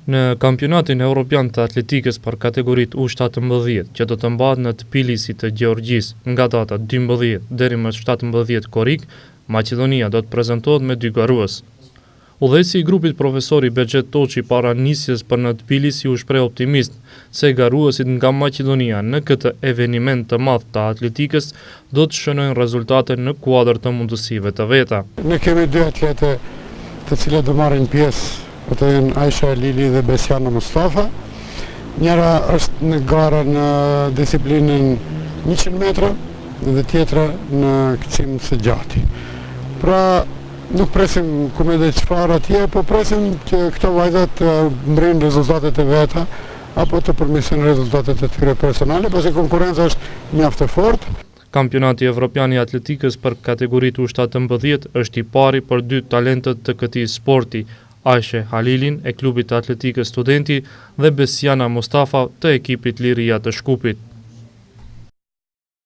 Në kampionatin evropian të atletikës për kategoritë U17 që do të mbahet në Tbilisi të Gjeorgjisë nga data 12 deri më 17 korrik, Maqedonia do të prezantohet me 2 garues. Udhëheqësi i grupit profesori Berxhet Toçi para nisjes për në Tbilisi u shpreh optimist se garuesit nga Maqedonia në këtë eveniment të madh të atletikës do të shënojnë rezultate në kuadër të mundësive të veta. Ne kemi 2 atlete të cilët do marrin pjesë, të jenë Aisha Lili dhe Besiana Mustafa. Njëra është në gara në disiplinën 100 metra dhe tjetra në kërcim së gjati. Pra, nuk presim ku me dhe çfarë atje, po presim që këto vajzat të mbrijnë rezultatet e veta apo të përmirësojnë rezultatet e tyre personale, pasi konkurenca është mjaft e fortë. Kampionati evropian i atletikës për kategoritë U17 është i pari për 2 talentet të këtij sporti, Aisha Halilin e klubit të atletikës Studenti dhe Besiana Mustafa të ekipit Liria të Shkupit.